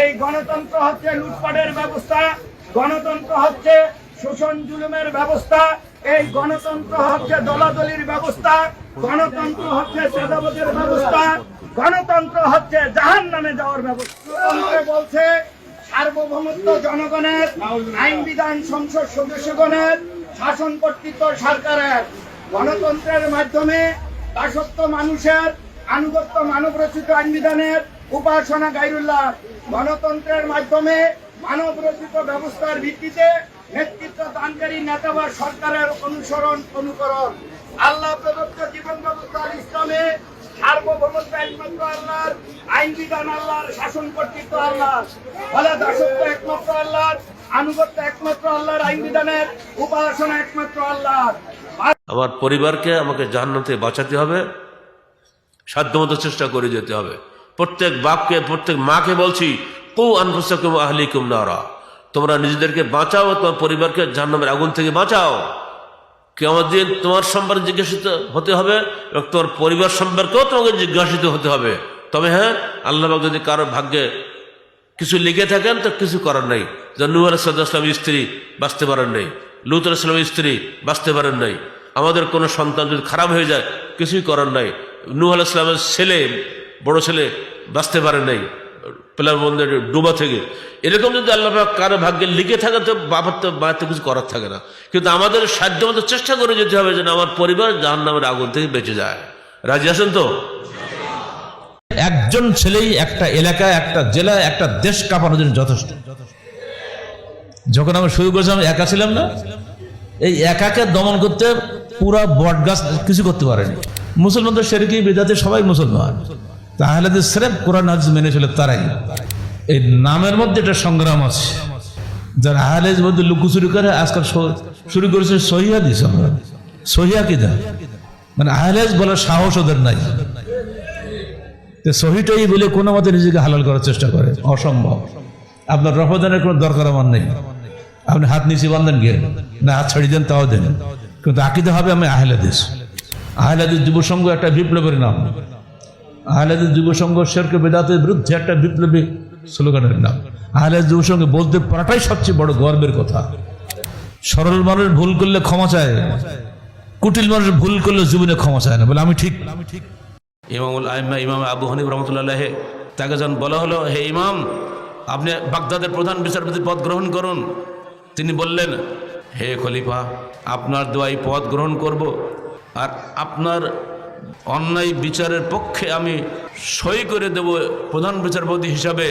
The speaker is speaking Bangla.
এই গণতন্ত্র হচ্ছে লুটপাটের ব্যবস্থা, গণতন্ত্র হচ্ছে শোষণ জুলুমের ব্যবস্থা, এই গণতন্ত্র হচ্ছে দলাদলির ব্যবস্থা, গণতন্ত্র হচ্ছে চাঁদাবাজের ব্যবস্থা, গণতন্ত্র হচ্ছে জাহান্নামে যাওয়ার ব্যবস্থা। বলছে সার্বভৌমত্ব জনগণের, আইন বিধান সংসদ সদস্যগণের, শাসন কর্তৃত্ব সরকারের। গণতন্ত্রের মাধ্যমে দাসত্ব মানুষের, আনুগত্য মানব রচিত আইন বিধানের, উপাসনা গায়রুল্লাহ। গণতন্ত্রের মাধ্যমে মানব রচিত ব্যবস্থার ভিত্তিতে নেতৃত্ব দানকারী নেতা বা সরকারের অনুসরণ অনুকরণ। আল্লাহ প্রদত্ত জীবন ব্যবস্থার ইসলামে সার্বভৌমত্ব একমাত্র আল্লাহর, আইন বিধান আল্লাহর, শাসন কর্তৃত্ব আল্লাহর। ফলে দাসত্ব একমাত্র আল্লাহর, আনুগত্য একমাত্র আল্লাহর, আইন বিধানের উপাসনা একমাত্র আল্লাহর। আমার পরিবারকে আমাকে জাহান্নাম থেকে বাঁচাতে হবে, সাধ্যমতো চেষ্টা করে যেতে হবে। প্রত্যেক বাপকে, প্রত্যেক মাকে বলছি, কু আনফুসাকুম আহলিকুম নারা, তোমরা নিজেদেরকে বাঁচাও, তোমার পরিবারকে জাহান্নামের আগুন থেকে বাঁচাও। কিয়ামত দিন তোমার সম্পর্কে জিজ্ঞাসিত হতে হবে এবং তোমার পরিবার সম্পর্কেও তোমাকে জিজ্ঞাসিত হতে হবে। তবে হ্যাঁ, আল্লাহ পাক যদি কারো ভাগ্যে কিছু লিখে থাকেন তো কিছু করার নাই। যেমন নূহ আলাইহিস সালামের স্ত্রী বাঁচতে পারেন নাই, লূত আলাইহিস সালামের স্ত্রী বাঁচতে পারেন নাই। আমাদের কোনো সন্তান যদি খারাপ হয়ে যায় কিছুই করার নাই। নূহ আলাইহিস সালামের ছেলে, বড় ছেলে বাঁচতে পারেন নাই প্লাবনের ডুবা থেকে। এরকম যদি আল্লাহ পাক কারো ভাগ্যে লিখে থাকে তো বাবার তো মায়ের কিছু করার থাকে না। কিন্তু আমাদের সাধ্যমতো চেষ্টা করে যেতে হবে যেন আমার পরিবার জাহান্নামের আগুন থেকে বেঁচে যায়। রাজি আছেন তো? একজন ছেলেই একটা এলাকায়, একটা জেলায়, একটা দেশ কাঁপানোর জন্য যথেষ্ট। যখন আমরা শুরু করেছিলাম একা ছিলাম না, এই একাকে দমন করতে পুরা বট গাছ কিছু করতে পারেনি। মুসলমানদের শিরকি বিদআতে সবাই মুসলমান, তাহলে স্রেফ কোরআন হাদিস মেনে চলে তারাই। এই নামের মধ্যে একটা সংগ্রাম আছে। যারা আহলে হাদিস মধ্যে লুকোচুরি করে আজকাল শুরু করেছে সহিহ হাদিস, সহিহ আকীদা, মানে আহলে হাদিস বলার সাহস ওদের নাই। সহিটাই বলে কোনো মতে নিজেকে হালাল করার চেষ্টা করে, অসম্ভব। আপনার রফদানের কোনো দরকার আমার নেই, আপনি হাত নিচে বাঁধেন গিয়ে, না হাত ছাড়িয়ে দেন তাও দেন, কিন্তু আকীদা হবে আমি আহলে হাদিস। আহলে হাদিস যুব সংঘ একটা বিপ্লবের নাম। আহলে হাদিস যুব সংঘ শিরক বিদআতের বিরুদ্ধে একটা বিপ্লবী স্লোগানের নাম। আহলে হাদিস যুব সংঘ বলতে পারাটাই সবচেয়ে বড় গর্বের কথা। সরল মানুষ ভুল করলে ক্ষমা চায়, কুটিল মানুষ ভুল করলে জীবনে ক্ষমা চায় না, বলে আমি ঠিক। ইমামুল আইম্মা ইমাম আবু হানিফা রাহমাতুল্লাহ আলাইহি, তাকে যখন বলা হলো, হে ইমাম, আপনি বাগদাদের প্রধান বিচারপতির পদ গ্রহণ করুন। তিনি বললেন, হে খলিফা, আপনার দোয়াই পদ গ্রহণ করব, আর আপনার অন্যায় বিচারের পক্ষে আমি সই করে দেব প্রধান বিচারপতি হিসাবে।